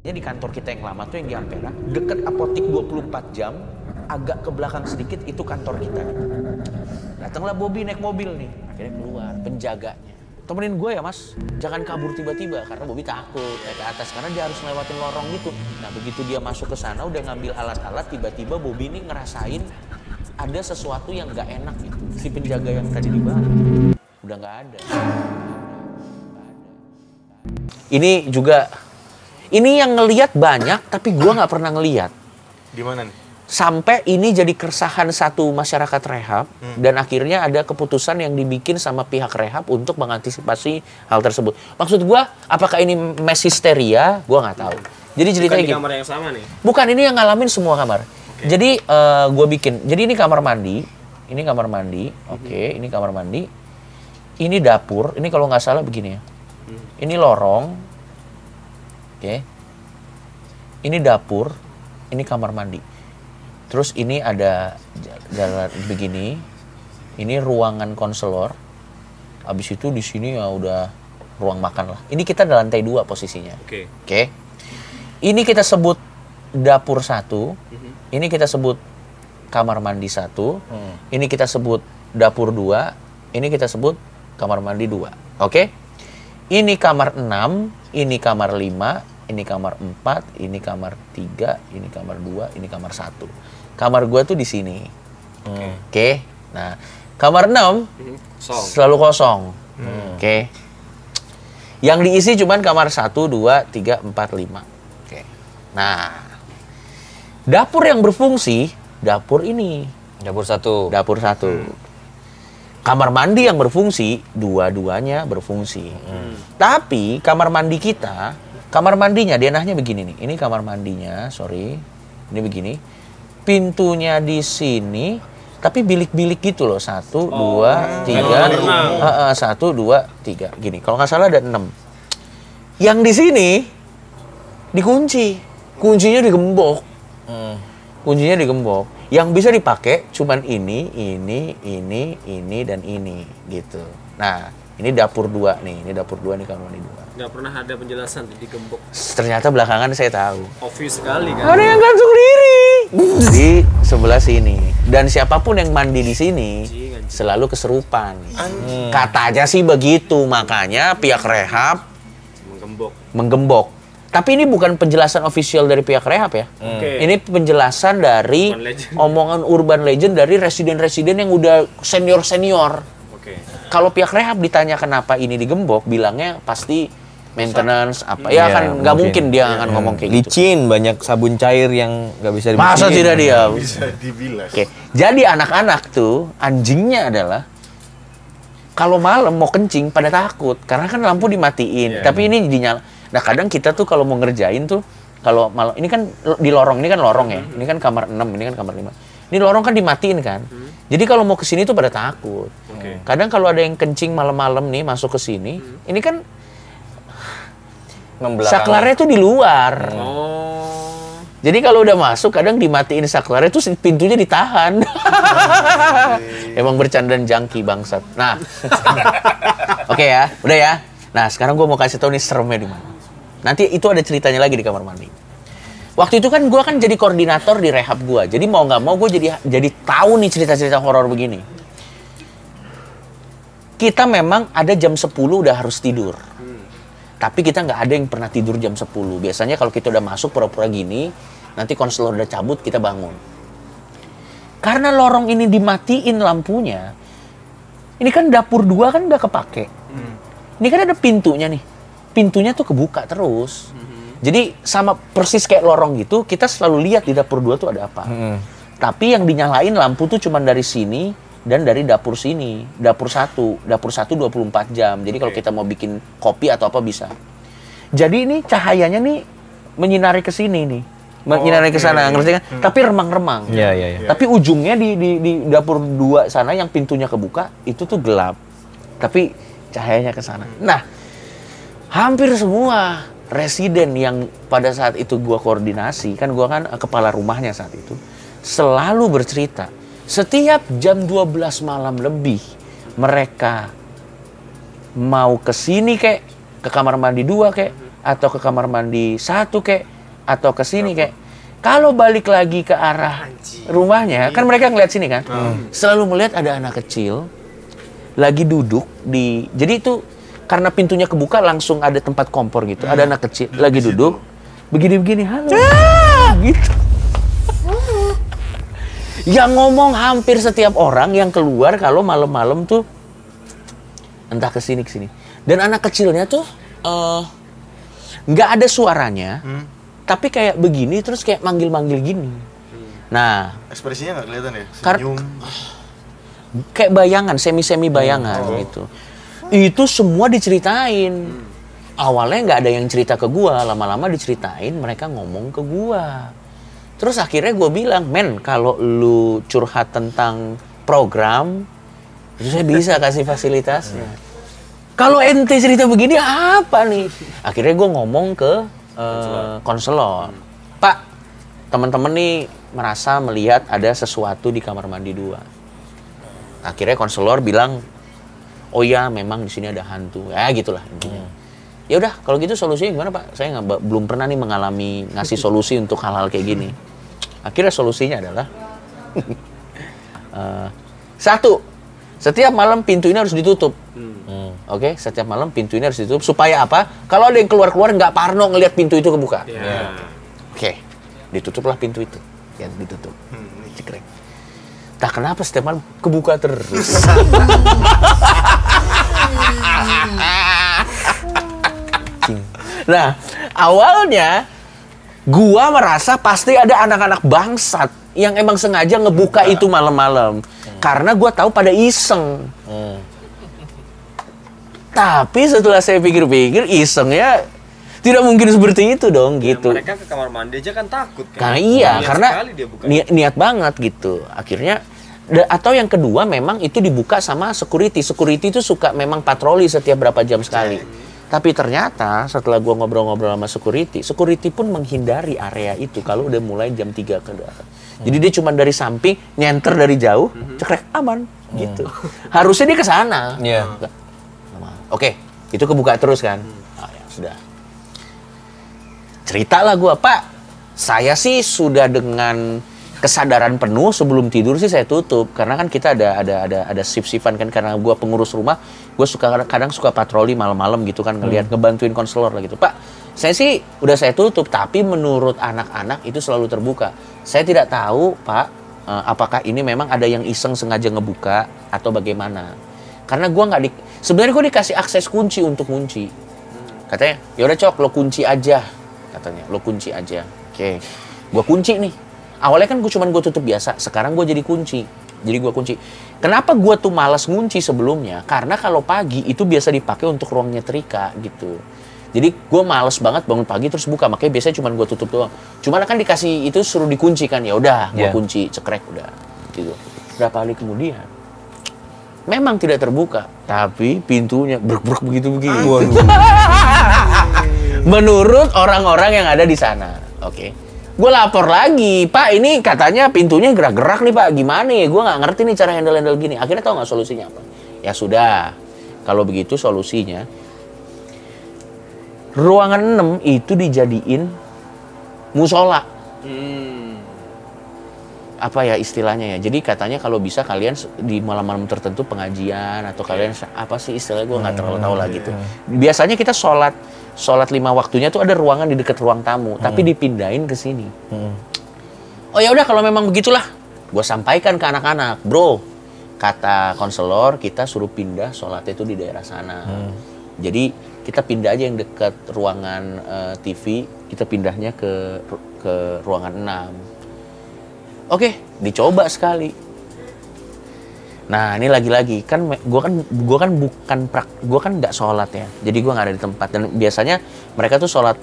Di kantor kita yang lama tuh yang di Ampera, deket apotik 24 jam, agak ke belakang sedikit itu kantor kita. Datanglah Bobby naik mobil nih, akhirnya keluar, penjaganya. Temenin gue ya mas, jangan kabur tiba-tiba karena Bobby takut naik ke atas karena dia harus lewatin lorong gitu. Nah begitu dia masuk ke sana udah ngambil alat-alat, tiba-tiba Bobby ini ngerasain ada sesuatu yang nggak enak gitu. Si penjaga yang tadi di bawah udah nggak ada. Ini juga, ini yang ngelihat banyak tapi gue nggak pernah ngelihat. Di mana nih? Sampai ini jadi keresahan satu masyarakat rehab dan akhirnya ada keputusan yang dibikin sama pihak rehab untuk mengantisipasi hal tersebut. Maksud gua, apakah ini mass hysteria? Gua nggak tau. Jadi ceritanya bukan di kamar yang sama nih? Bukan, ini yang ngalamin semua kamar. Okay. Jadi gua bikin, jadi ini kamar mandi, oke, ini kamar mandi, ini dapur, ini kalau nggak salah begini ya, ini lorong, oke, ini dapur, ini kamar mandi. Terus ini ada jalan begini, ini ruangan konselor. Habis itu di sini ya udah ruang makan lah. Ini kita di lantai 2 posisinya. Oke. Ini kita sebut dapur 1. Ini kita sebut kamar mandi 1. Ini kita sebut dapur 2. Ini kita sebut kamar mandi 2. Oke. Ini kamar 6. Ini kamar 5. Ini kamar 4. Ini kamar 3. Ini kamar 2. Ini kamar 1. Kamar gua tuh di sini. Oke. Nah, kamar 6 selalu kosong. Oke. Yang diisi cuman kamar 1, 2, 3, 4, 5. Oke. Nah, dapur yang berfungsi, dapur ini. Dapur 1. Dapur 1. Kamar mandi yang berfungsi, dua-duanya berfungsi. Tapi kamar mandi kita, kamar mandinya denahnya begini nih. Ini kamar mandinya, sorry. Ini begini. Pintunya di sini, tapi bilik-bilik gitu loh. 1, 2, 3. 1, 2, 3. Gini, kalau nggak salah ada 6. Yang di sini dikunci. Kuncinya digembok. Kuncinya digembok. Yang bisa dipakai cuman ini, dan ini gitu. Nah, ini dapur 2 nih. Ini dapur 2 nih, kamar mandi 2. Nggak pernah ada penjelasan digembok. Ternyata belakangan saya tahu. Obvious sekali kan. Ada yang gantung diri di sebelah sini. Dan siapapun yang mandi di sini selalu keserupan. Katanya sih begitu. Makanya pihak rehab menggembok. Tapi ini bukan penjelasan official dari pihak rehab ya. Ini penjelasan dari omongan urban legend dari residen-residen yang udah senior-senior. Kalau pihak rehab ditanya kenapa ini digembok, bilangnya pasti maintenance apa. Ya kan nggak mungkin dia akan ngomong kayak gitu. Licin, banyak sabun cair yang nggak bisa dibikin. Masa tidak dia? Bisa dibilas. Oke. Jadi anak-anak tuh anjingnya adalah kalau malam mau kencing pada takut karena kan lampu dimatiin. Tapi ini dinyala. Nah, kadang kita tuh kalau mau ngerjain tuh kalau malam ini kan di lorong, ini kan lorong ya. Ini kan kamar 6, ini kan kamar 5. Ini lorong kan dimatiin kan. Jadi kalau mau ke sini tuh pada takut. Kadang kalau ada yang kencing malam-malam nih masuk ke sini, ini kan saklarnya tuh di luar. Jadi kalau udah masuk kadang dimatiin saklarnya tuh pintunya ditahan. Emang bercandaan jangki bangsat. Nah. Oke ya, udah ya. Nah, sekarang gue mau kasih tahu nih seremnya di mana. Nanti itu ada ceritanya lagi di kamar mandi. Waktu itu kan gue kan jadi koordinator di rehab gue. Jadi mau nggak mau gue jadi tahu nih cerita-cerita horor begini. Kita memang ada jam 10 udah harus tidur. Tapi kita nggak ada yang pernah tidur jam 10. Biasanya kalau kita udah masuk pura-pura gini, nanti konselor udah cabut, kita bangun. Karena lorong ini dimatiin lampunya, ini kan dapur 2 kan udah kepake. Ini kan ada pintunya nih. Pintunya tuh kebuka terus. Jadi sama persis kayak lorong gitu, kita selalu lihat di dapur 2 tuh ada apa. Tapi yang dinyalain lampu tuh cuma dari sini dan dari dapur sini. Dapur 1 24 jam. Jadi kalau kita mau bikin kopi atau apa bisa. Jadi ini cahayanya nih menyinari ke sini nih. Menyinari ke sana, ngerti kan? Tapi remang-remang. Tapi ujungnya di dapur 2 sana yang pintunya kebuka, itu tuh gelap. Tapi cahayanya ke sana. Nah, hampir semua residen yang pada saat itu gua koordinasi, kan gua kan kepala rumahnya saat itu, selalu bercerita, setiap jam 12 malam lebih mereka mau ke sini kayak ke kamar mandi 2 kayak atau ke kamar mandi 1 kek, atau ke sini kek. Kalau balik lagi ke arah rumahnya, kan mereka ngeliat sini kan, selalu melihat ada anak kecil lagi duduk di, jadi itu karena pintunya kebuka langsung ada tempat kompor gitu, ada anak kecil lagi duduk, begini-begini, halo, gitu. Yang ngomong hampir setiap orang yang keluar kalau malam-malam tuh entah ke sini. Dan anak kecilnya tuh nggak ada suaranya. Tapi kayak begini, terus kayak manggil-manggil gini. Nah, ekspresinya nggak kelihatan ya? Senyum. Kayak bayangan, semi-semi bayangan gitu. Itu semua diceritain. Awalnya nggak ada yang cerita ke gua, lama-lama diceritain, mereka ngomong ke gua. Terus akhirnya gua bilang, men, kalau lu curhat tentang program, itu saya bisa kasih fasilitasnya. Kalau ente cerita begini, apa nih? Akhirnya gua ngomong ke konselor. Pak, teman-teman nih merasa melihat ada sesuatu di kamar mandi 2. Akhirnya konselor bilang, oh ya memang di sini ada hantu. Ya gitulah intinya. Ya udah, kalau gitu solusinya gimana Pak? Saya belum pernah nih mengalami ngasih solusi untuk hal-hal kayak gini. Akhirnya solusinya adalah 1, setiap malam pintu ini harus ditutup. Oke, setiap malam pintu ini harus ditutup supaya apa? Kalau ada yang keluar ngak parno ngelihat pintu itu kebuka. Oke, ditutuplah pintu itu. Ya, ditutup. Cekrek. Tak kenapa setiap malam kebuka terus. Nah, awalnya gua merasa pasti ada anak-anak bangsat yang emang sengaja ngebuka itu malam-malam. Karena gua tahu pada iseng. Tapi setelah saya pikir-pikir, isengnya tidak mungkin seperti itu dong, Ya, gitu. mereka ke kamar mandi aja kan takut kan. Nah iya, Niat karena sekali dia buka. niat banget gitu. Akhirnya, atau yang kedua memang itu dibuka sama security. Security itu suka memang patroli setiap berapa jam sekali. Tapi ternyata setelah gua ngobrol-ngobrol sama security pun menghindari area itu kalau udah mulai jam 3 ke atas. Jadi dia cuma dari samping, nyenter dari jauh, cekrek, aman, gitu. Harusnya dia ke sana. Oke, itu kebuka terus kan? Ya sudah. Ceritalah gua, Pak, saya sih sudah dengan kesadaran penuh sebelum tidur sih saya tutup, karena kan kita ada shift-shiftan kan, karena gua pengurus rumah, gua kadang suka patroli malam-malam gitu kan, ngebantuin konselor lah gitu. Pak, saya sih udah saya tutup, tapi menurut anak-anak itu selalu terbuka. Saya tidak tahu, Pak, apakah ini memang ada yang iseng sengaja ngebuka atau bagaimana? Karena gua sebenarnya gua dikasih akses kunci untuk kunci. Katanya, ya udah Cok, lo kunci aja. Katanya, lo kunci aja. Oke, gua kunci nih. Awalnya kan gua tutup biasa, sekarang gua jadi kunci. Jadi gua kunci. Kenapa gua tuh malas ngunci sebelumnya? Karena kalau pagi itu biasa dipakai untuk ruang nyetrika gitu. Jadi gua males banget bangun pagi terus buka, makanya biasanya cuma gua tutup doang. Cuman kan dikasih itu suruh dikunci kan, ya udah gua kunci, cekrek udah. Gitu. Berapa hari kemudian memang tidak terbuka, tapi pintunya bruk-bruk begitu-begitu. Menurut orang-orang yang ada di sana. Oke. Gue lapor lagi, Pak, ini katanya pintunya gerak-gerak nih Pak, gimana ya? Gue nggak ngerti nih cara handle gini. Akhirnya tahu nggak solusinya apa? Ya sudah, kalau begitu solusinya, ruangan 6 itu dijadiin musola. Apa ya istilahnya ya? Jadi katanya kalau bisa kalian di malam-malam tertentu pengajian atau kalian apa sih istilahnya, gue nggak terlalu tahu lah gitu. Biasanya kita sholat 5 waktunya tuh ada ruangan di dekat ruang tamu, tapi dipindahin ke sini. Oh ya udah kalau memang begitulah, gue sampaikan ke anak-anak, bro, kata konselor kita suruh pindah sholatnya itu di daerah sana. Jadi kita pindah aja yang dekat ruangan TV, kita pindahnya ke ruangan 6. Oke, dicoba sekali. Nah, ini lagi-lagi kan gua kan nggak sholat ya. Jadi gua nggak ada di tempat, dan biasanya mereka tuh sholat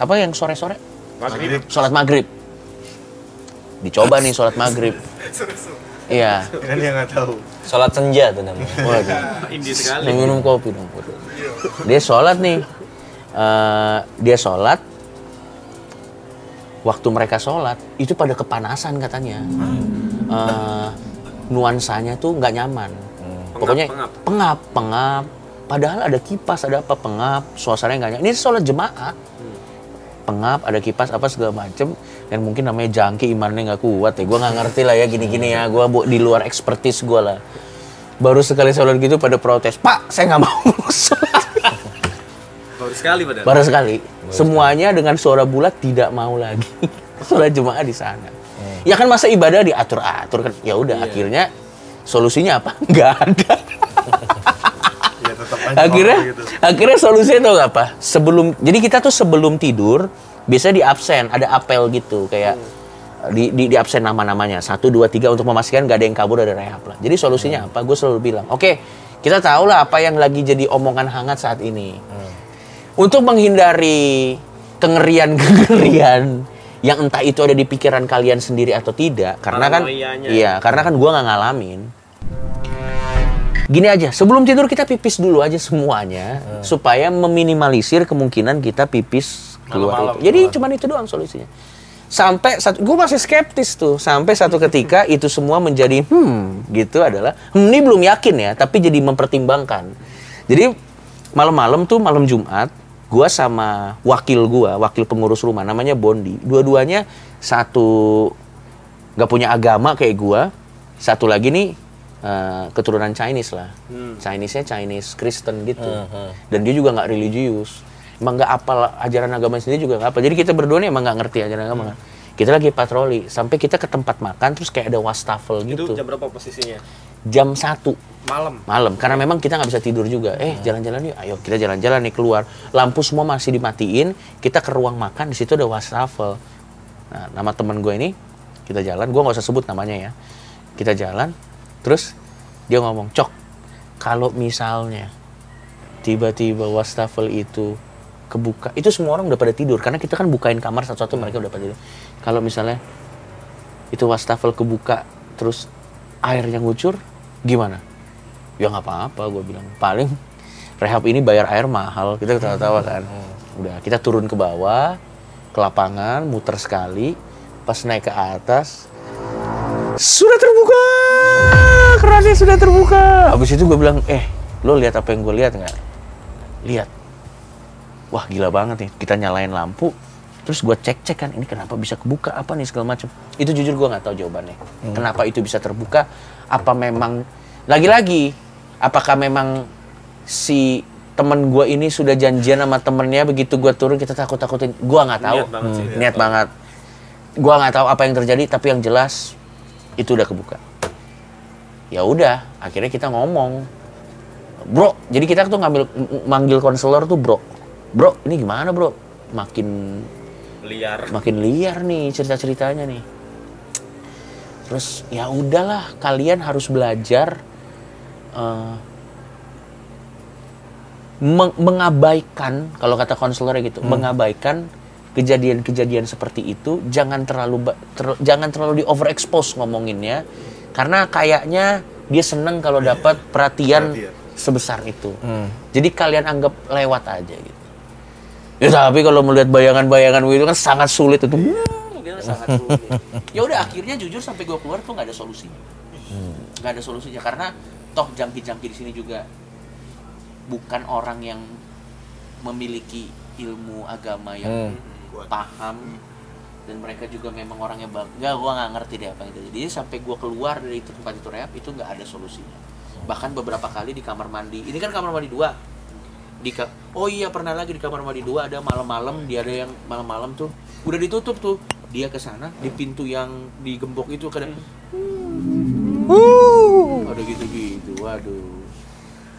apa yang sore-sore? Maghrib. Sholat maghrib. Dicoba nih sholat maghrib. Iya. Kan dia nggak tahu. Sholat senja tuh namanya. Waduh. Indi sekali. Minum kopi dong. Dia sholat nih. Dia sholat. Waktu mereka sholat, itu pada kepanasan katanya. Nuansanya tuh nggak nyaman. Pokoknya pengap. Padahal ada kipas, ada apa, pengap, suasananya nggak nyaman. Ini sholat jemaah. Pengap, ada kipas, apa segala macem. Dan mungkin namanya jangki, imannya nggak kuat ya. Gue nggak ngerti lah ya gini-gini ya. Gue di luar ekspertis gue lah. Baru sekali sholat gitu pada protes. Pak, saya nggak mau sholat. Baru sekali padahal. Baru sekali. Semuanya dengan suara bulat tidak mau lagi. Sholat jemaah di sana. Ya kan masa ibadah diatur-atur kan. Ya udah akhirnya solusinya apa? Nggak ada. Ya tetap aja gitu. akhirnya solusinya tau gak apa? Jadi kita tuh sebelum tidur biasanya di absen, ada apel gitu kayak di absen nama-namanya 1, 2, 3 untuk memastikan gak ada yang kabur dari rehab lah. Jadi solusinya apa? Gue selalu bilang, oke, kita tahu lah apa yang lagi jadi omongan hangat saat ini. Untuk menghindari kengerian yang entah itu ada di pikiran kalian sendiri atau tidak, karena kan karena kan gue nggak ngalamin. Gini aja, sebelum tidur kita pipis dulu aja semuanya supaya meminimalisir kemungkinan kita pipis keluar itu. Jadi cuman itu doang solusinya. Sampai gue masih skeptis tuh, sampai satu ketika itu semua menjadi gitu adalah ini belum yakin ya, tapi jadi mempertimbangkan. Jadi malam-malam tuh malam Jumat, gue sama wakil pengurus rumah namanya Bondi. Dua-duanya satu nggak punya agama kayak gue, satu lagi nih keturunan Chinese lah. Chinese-nya Chinese Kristen gitu. Dan dia juga nggak religius. Emang nggak apal ajaran agama sendiri juga nggak apa. Jadi kita berdua nih emang nggak ngerti ajaran agama. Kita lagi patroli sampai kita ke tempat makan terus kayak ada wastafel gitu. Itu jam berapa posisinya? Jam 1 malam. Karena memang kita nggak bisa tidur juga. Jalan-jalan yuk. Ayo kita jalan-jalan nih keluar. Lampu semua masih dimatiin. Kita ke ruang makan, di situ ada wastafel. Nah, nama teman gue ini kita jalan. Gue nggak usah sebut namanya ya. Kita jalan. Terus dia ngomong, Cok, kalau misalnya tiba-tiba wastafel itu kebuka, itu semua orang udah pada tidur karena kita kan bukain kamar satu-satu, mereka udah pada tidur. Kalau misalnya itu wastafel kebuka terus airnya ngucur, gimana? Ya nggak apa-apa, gue bilang. Paling rehab ini bayar air mahal, kita ketawa-tawa kan. Udah, kita turun ke bawah, ke lapangan, muter sekali, pas naik ke atas, sudah terbuka, kerannya sudah terbuka. Habis itu gue bilang, lo lihat apa yang gue lihat nggak? Lihat. Wah gila banget nih, kita nyalain lampu, terus gue cek kan, ini kenapa bisa kebuka, apa nih segala macam. Itu jujur gue nggak tahu jawabannya. Kenapa itu bisa terbuka? Apa memang lagi-lagi? Apakah memang si temen gue ini sudah janjian sama temennya, begitu gue turun kita takut-takutin? Gue nggak tahu. Niat banget. Gue nggak tahu apa yang terjadi, tapi yang jelas itu udah kebuka. Ya udah, akhirnya kita ngomong, bro. Jadi kita tuh manggil konselor tuh bro. Bro, ini gimana bro? Makin liar nih cerita-ceritanya nih. Terus ya udahlah, kalian harus belajar mengabaikan, kalau kata konselornya gitu, mengabaikan kejadian-kejadian seperti itu. Jangan terlalu di overexpose ngomonginnya, karena kayaknya dia seneng kalau dapat perhatian sebesar itu. Jadi kalian anggap lewat aja gitu. Ya tapi kalau melihat bayangan-bayangan itu kan sangat sulit itu. Sangat sulit. Ya udah, akhirnya jujur sampai gue keluar tuh nggak ada solusinya. Nggak ada solusinya karena toh jangki-jangki di sini juga bukan orang yang memiliki ilmu agama yang paham, dan mereka juga memang orangnya gue nggak ngerti deh apa itu. Jadi sampai gue keluar dari tempat itu rehab itu nggak ada solusinya. Bahkan beberapa kali di kamar mandi, ini kan kamar mandi 2. Oh iya, pernah lagi di kamar mandi 2 ada malam-malam, dia ada yang malam-malam tuh udah ditutup tuh, dia ke sana di pintu yang digembok itu kadang ada gitu-gitu. Waduh.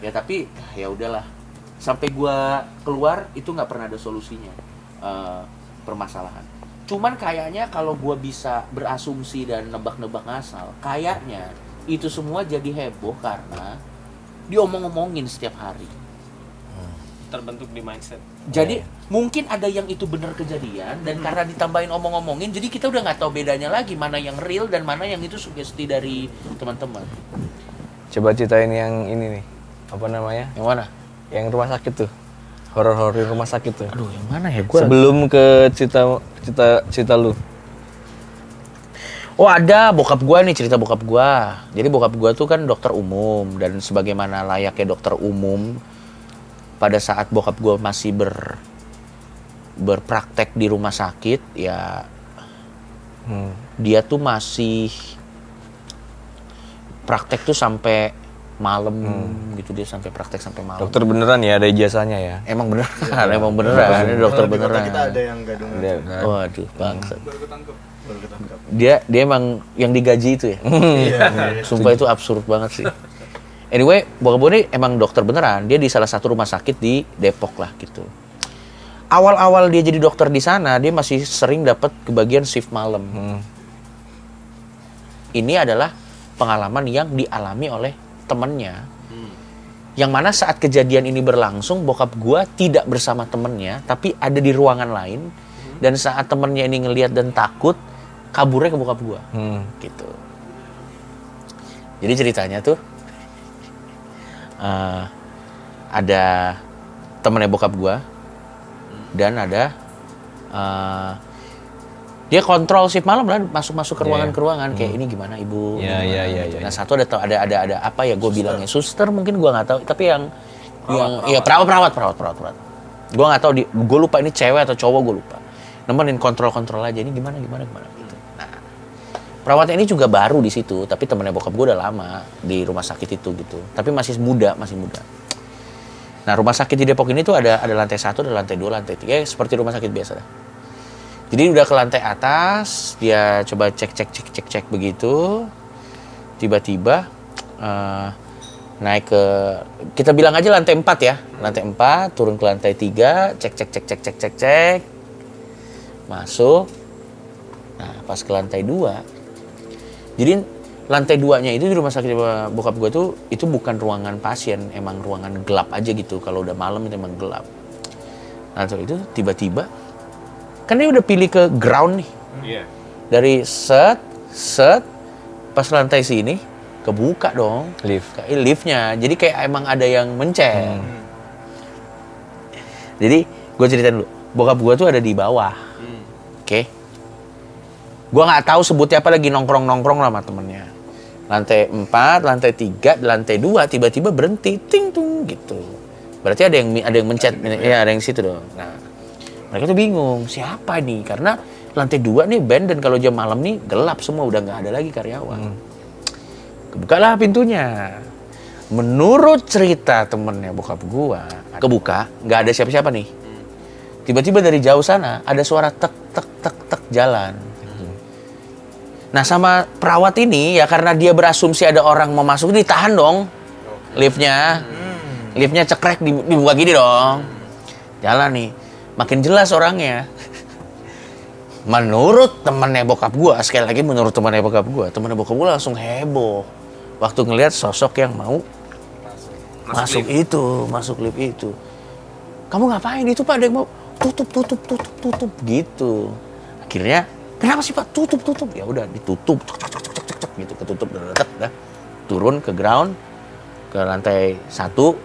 Ya tapi ya udahlah. Sampai gua keluar itu nggak pernah ada solusinya permasalahan. Cuman kayaknya kalau gua bisa berasumsi dan nebak-nebak ngasal, kayaknya itu semua jadi heboh karena diomong-omongin setiap hari. Terbentuk di mindset. Jadi mungkin ada yang itu benar kejadian, dan karena ditambahin omong-omongin, jadi kita udah nggak tahu bedanya lagi mana yang real dan mana yang itu sugesti dari teman-teman. Coba ceritain yang ini nih, apa namanya? Yang mana? Yang rumah sakit tuh, horor-horor di rumah sakit tuh. Aduh, yang mana ya gua? Sebelum ke cerita lu. Oh ada, bokap gua nih, cerita bokap gua. Jadi bokap gua tuh kan dokter umum, dan sebagaimana layaknya dokter umum, pada saat bokap gue masih berpraktek di rumah sakit, ya dia tuh masih praktek tuh sampai malam gitu, dia sampai praktek sampai malam. Dokter beneran ya, ada ijazahnya ya? Emang beneran, emang beneran, ini dokter Di kota beneran. kita ada yang gadungan. Waduh, bangsat. Dia emang yang digaji itu ya. Iya. Sumpah itu absurd banget sih. Anyway, bokap gue ini emang dokter beneran. Dia di salah satu rumah sakit di Depok lah gitu. Awal-awal dia jadi dokter di sana, dia masih sering dapat kebagian shift malam. Ini adalah pengalaman yang dialami oleh temennya. Yang mana saat kejadian ini berlangsung, bokap gue tidak bersama temennya, tapi ada di ruangan lain. Dan saat temennya ini ngelihat dan takut, kaburnya ke bokap gue. Gitu. Jadi ceritanya tuh, ada temennya bokap gua dan ada dia kontrol shift malam lah, masuk ke ruangan kayak ini gimana ibu. Iya. Nah satu ada apa ya, gue bilangnya suster mungkin, gua nggak tahu, tapi yang perawat. Gua nggak tahu, gue lupa ini cewek atau cowok, gue lupa. Nemenin kontrol aja, ini gimana gitu. Nah perawatnya ini juga baru di situ, tapi temennya bokap gue udah lama di rumah sakit itu gitu. Tapi masih muda. Nah rumah sakit di Depok ini tuh ada lantai 1, ada lantai 2, lantai 3, seperti rumah sakit biasa dah. Jadi udah ke lantai atas, dia coba cek begitu. Tiba-tiba naik ke, kita bilang aja lantai 4 ya. Lantai 4, turun ke lantai 3, cek. Masuk. Nah pas ke lantai 2, jadi lantai 2-nya itu di rumah sakit bokap gue tuh, itu bukan ruangan pasien, emang ruangan gelap aja gitu. Kalau udah malam itu emang gelap. Nah itu tiba-tiba, kan dia udah pilih ke ground nih. Iya. Dari set, pas lantai sini, kebuka dong. Liftnya, jadi kayak emang ada yang mencet. Jadi gue ceritain dulu, bokap gue tuh ada di bawah. Oke. Gue nggak tahu sebutnya apa, lagi nongkrong sama temennya. Lantai 4, lantai 3, lantai 2 tiba-tiba berhenti, ting tung gitu. Berarti ada yang mencet, ya ada yang situ dong. Nah, mereka tuh bingung, siapa nih? Karena lantai 2 nih band, dan kalau jam malam nih gelap semua, udah nggak ada lagi karyawan. Kebukalah pintunya. Menurut cerita temennya bokap gua, kebuka, nggak ada siapa-siapa nih. Tiba-tiba dari jauh sana ada suara tek jalan. Nah sama perawat ini ya, karena dia berasumsi ada orang mau masuk, ditahan dong liftnya. Liftnya cekrek, dibuka gini dong. Jalan nih, makin jelas orangnya. Menurut temannya bokap gua, sekali lagi menurut temannya bokap gua langsung heboh waktu ngelihat sosok yang mau masuk lift itu. Kamu ngapain? Itu Pak, ada yang mau tutup gitu. Akhirnya, kenapa sih Pak? Tutup. Ya udah ditutup, cek gitu, ketutup, dah. Turun ke ground, ke lantai 1.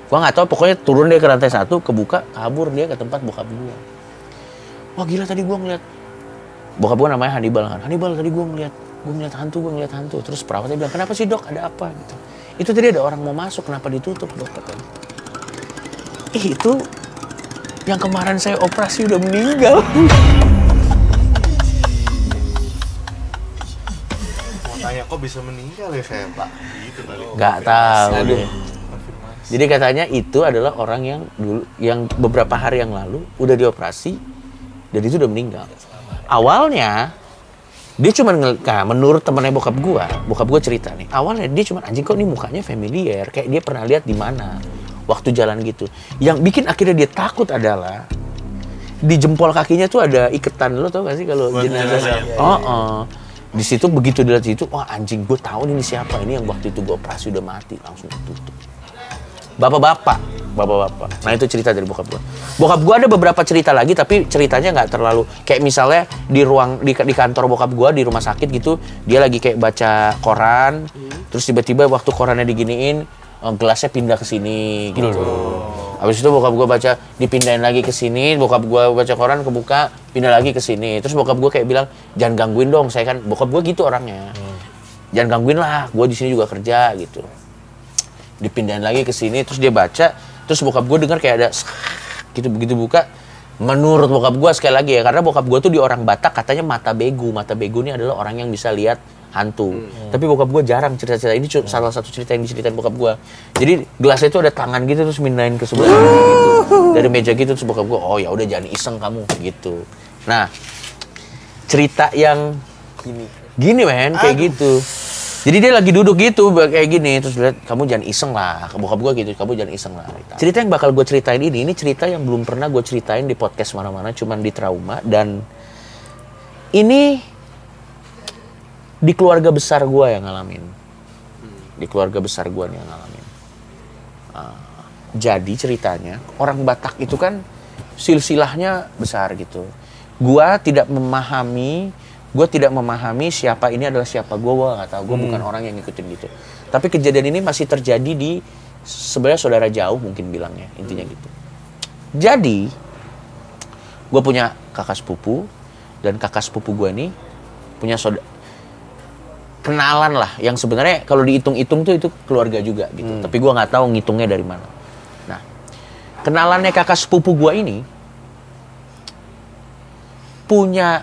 Gua nggak tahu, pokoknya turun dia ke lantai 1, kebuka, kabur dia ke tempat bokap gua. Wah gila, tadi gua ngeliat, bokap gua namanya Hannibal kan. Hannibal, tadi gua ngeliat hantu. Terus perawatnya bilang, kenapa sih dok? Ada apa gitu? Itu tadi ada orang mau masuk, kenapa ditutup dok? Katanya. Itu yang kemarin saya operasi udah meninggal. Tanya kok bisa meninggal ya saya Pak? Gitu kali. Nggak tahu deh. Jadi katanya itu adalah orang yang dulu, yang beberapa hari yang lalu udah dioperasi dan itu udah meninggal. Awalnya dia cuma menurut temennya bokap gua cerita nih. Awalnya dia cuma, anjing kok nih mukanya familiar, kayak dia pernah lihat di mana waktu jalan gitu. Yang bikin akhirnya dia takut adalah di jempol kakinya tuh ada iketan, lo tau gak sih kalau jenazah? Di situ begitu dilihat situ, wah anjing, gue tahu ini siapa, ini yang waktu itu gue operasi udah mati, langsung tutup. Bapak-bapak. Nah itu cerita dari bokap gue. Bokap gue ada beberapa cerita lagi, tapi ceritanya nggak terlalu kayak misalnya di kantor bokap gue di rumah sakit gitu, dia lagi kayak baca koran, terus tiba-tiba waktu korannya diginiin, gelasnya pindah ke sini gitu. Habis itu bokap gue baca, dipindahin lagi ke sini, bokap gue baca koran, kebuka, pindah lagi ke sini. Terus bokap gue kayak bilang, jangan gangguin dong, saya kan, bokap gue gitu orangnya. Jangan gangguin lah, gue di sini juga kerja gitu. Dipindahin lagi ke sini, terus dia baca, Terus bokap gue dengar kayak ada gitu, begitu buka. Menurut bokap gue sekali lagi ya, karena bokap gue tuh di orang Batak katanya mata begu. Mata begu ini adalah orang yang bisa lihat hantu. Tapi bokap gue jarang cerita-cerita ini, salah satu cerita yang diceritain bokap gue. Jadi gelasnya itu ada tangan gitu terus mindahin ke sebelah gitu. Dari meja gitu terus bokap gue, oh ya udah jangan iseng kamu gitu. Nah, cerita yang gini men, kayak gitu. Jadi dia lagi duduk gitu kayak gini terus lihat, kamu jangan iseng lah, bokap gue gitu, kamu jangan iseng lah. Cerita yang bakal gue ceritain ini cerita yang belum pernah gue ceritain di podcast mana-mana, cuman di Trauma, dan ini di keluarga besar gue yang ngalamin, di keluarga besar gue yang ngalamin. Jadi ceritanya orang Batak itu kan silsilahnya besar gitu. Gue tidak memahami siapa ini adalah siapa. Gue nggak tahu, gue bukan orang yang ngikutin gitu. Tapi kejadian ini masih terjadi di sebenarnya saudara jauh mungkin bilangnya, intinya gitu. Jadi gue punya kakak sepupu, dan kakak sepupu gue ini punya kenalan lah yang sebenarnya kalau dihitung-hitung tuh itu keluarga juga gitu. Tapi gue nggak tahu ngitungnya dari mana. Nah, kenalannya kakak sepupu gue ini punya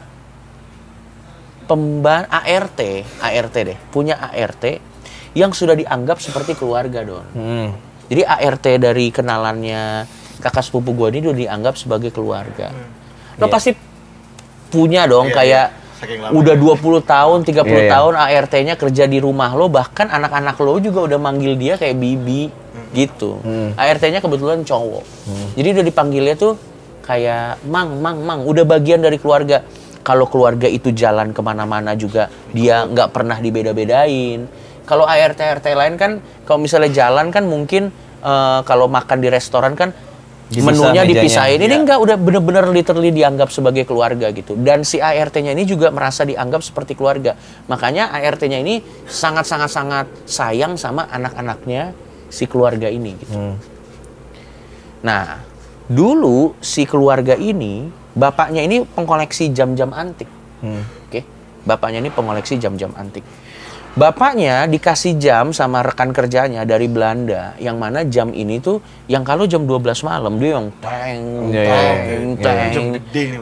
ART deh, punya ART yang sudah dianggap seperti keluarga, Don. Jadi ART dari kenalannya kakak sepupu gue ini udah dianggap sebagai keluarga. Lo pasti punya dong kayak udah 20 tahun, 30 tahun ART-nya kerja di rumah lo, bahkan anak-anak lo juga udah manggil dia kayak bibi gitu. ART-nya kebetulan cowok. Jadi udah dipanggilnya tuh kayak mang, udah bagian dari keluarga. Kalau keluarga itu jalan kemana-mana juga dia nggak pernah dibeda-bedain. Kalau ART lain kan kalau misalnya jalan kan mungkin kalau makan di restoran kan menunya dipisahin. Ini enggak, udah bener-bener literally dianggap sebagai keluarga gitu. Dan si ART-nya ini juga merasa dianggap seperti keluarga. Makanya ART-nya ini sangat sayang sama anak-anaknya si keluarga ini gitu. Nah, dulu si keluarga ini bapaknya ini pengkoleksi jam-jam antik. Oke. Bapaknya ini pengkoleksi jam-jam antik. Bapaknya dikasih jam sama rekan kerjanya dari Belanda, yang mana jam ini tuh yang kalau jam 12 malam dia yang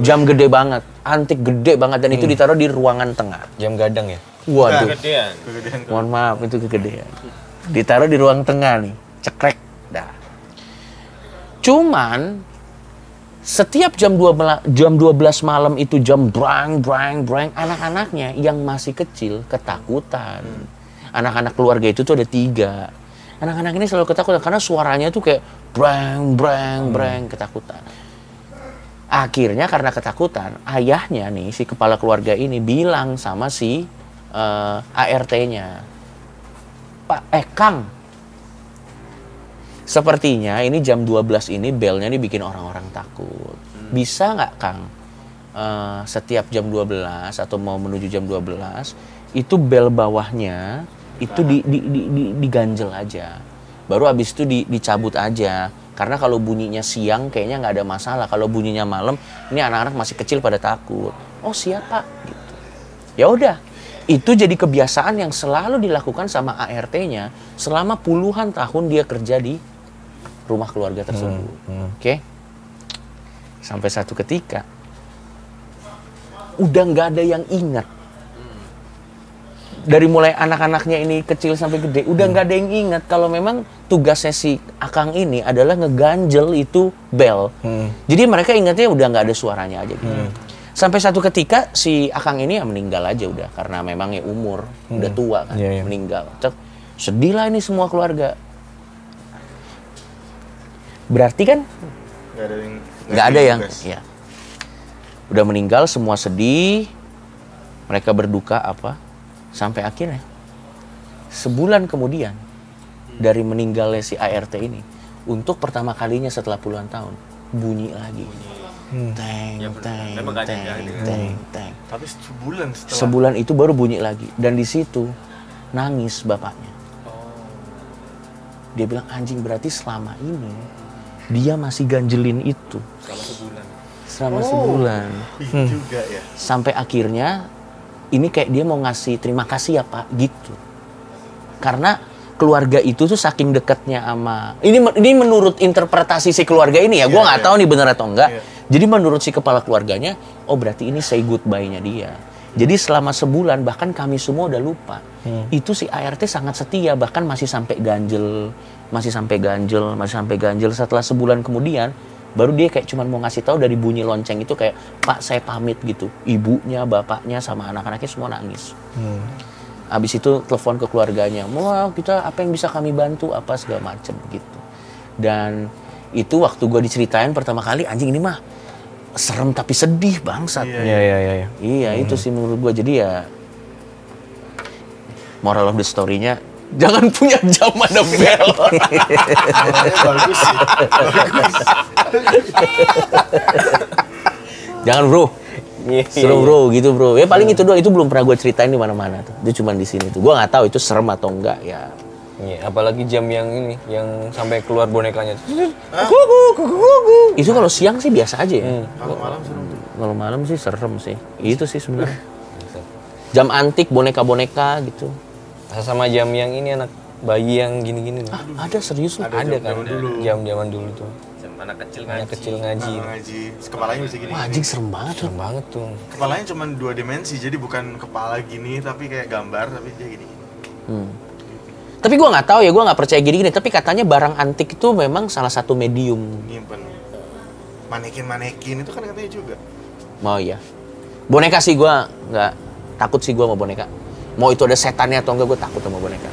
jam gede banget, antik gede banget, dan itu ditaruh di ruangan tengah. Jam gadang ya? Waduh. Kegedean. Mohon maaf, itu kegedean. Ditaruh di ruang tengah nih, cekrek. Dah. Cuman setiap jam 12 malam itu jam brang, anak-anaknya yang masih kecil ketakutan. Anak-anak keluarga itu tuh ada 3. Anak-anak ini selalu ketakutan karena suaranya tuh kayak brang, ketakutan. Akhirnya karena ketakutan, ayahnya nih si kepala keluarga ini bilang sama si ART-nya, Kang, sepertinya ini jam 12 ini belnya nih bikin orang-orang takut. Bisa nggak Kang, setiap jam 12 atau mau menuju jam 12 itu bel bawahnya itu diganjel aja. Baru abis itu dicabut aja. Karena kalau bunyinya siang kayaknya nggak ada masalah. Kalau bunyinya malam, ini anak-anak masih kecil pada takut. Oh siapa? Gitu. Ya udah. Itu jadi kebiasaan yang selalu dilakukan sama ART-nya selama puluhan tahun dia kerja di rumah keluarga tersebut. Oke? Sampai satu ketika udah nggak ada yang ingat. Dari mulai anak-anaknya ini kecil sampai gede, udah nggak ada yang ingat kalau memang tugasnya si Akang ini adalah ngeganjel itu bel. Jadi mereka ingatnya udah nggak ada suaranya aja gitu. Sampai satu ketika si Akang ini ya meninggal aja udah, karena memang ya umur udah tua kan, meninggal. Sedih lah ini semua keluarga. Berarti kan nggak ada yang ya. Udah meninggal semua sedih, mereka berduka apa, sampai akhirnya sebulan kemudian dari meninggalnya si ART ini, untuk pertama kalinya setelah puluhan tahun bunyi lagi. Teng. Tapi sebulan setelah. Sebulan itu baru bunyi lagi, dan di situ nangis bapaknya. Dia bilang anjing, berarti selama ini dia masih ganjelin itu. Selama sebulan. Juga ya. Sampai akhirnya ini kayak dia mau ngasih terima kasih ya Pak gitu. Karena keluarga itu tuh saking dekatnya sama ini menurut interpretasi si keluarga ini ya, gue nggak tahu nih bener atau enggak. Jadi menurut si kepala keluarganya, oh berarti ini say goodbye-nya dia. Jadi selama sebulan bahkan kami semua udah lupa. Itu si ART sangat setia, bahkan masih sampai ganjel. Setelah sebulan kemudian baru dia kayak cuman mau ngasih tahu dari bunyi lonceng itu kayak, Pak saya pamit gitu. Ibunya, bapaknya sama anak-anaknya semua nangis. Abis itu telepon ke keluarganya, wah kita apa yang bisa kami bantu, apa segala macem gitu. Dan itu waktu gue diceritain pertama kali, anjing ini mah serem tapi sedih bangsat. Iya. Iya itu sih menurut gue. Jadi ya moral of the story-nya, jangan punya jam ada bel. Bagus sih. Jangan bro. Seru bro, gitu bro. Ya paling itu doang, itu belum pernah gue ceritain di mana-mana tuh. Itu cuma di sini tuh. Gue nggak tahu itu serem atau enggak ya. Iya, apalagi jam yang ini, yang sampai keluar bonekanya. Itu kalau siang sih biasa aja ya. Kalau malam serem tuh. Kalau malam sih serem sih. Itu sih sebenarnya. Jam antik, boneka-boneka gitu. Sama jam yang ini anak bayi yang gini-gini nih. Ada serius loh. Ada kan zaman dulu. jam-jaman dulu tuh. Jam anak kecil Anak ngaji. kecil ngaji. Ngaji. Kepalanya bisa gini. Wah anjing serem banget tuh. Serem banget tuh. Kepalanya cuma 2 dimensi, jadi bukan kepala gini tapi kayak gambar, tapi dia gini. Tapi gue nggak tahu ya, gue nggak percaya gini-gini. Tapi katanya barang antik itu memang salah satu medium. Nyimpen. Manekin itu kan katanya juga. Mau ya. Boneka sih gue nggak takut sih gue sama boneka. Mau itu ada setannya atau enggak, gue takut sama boneka.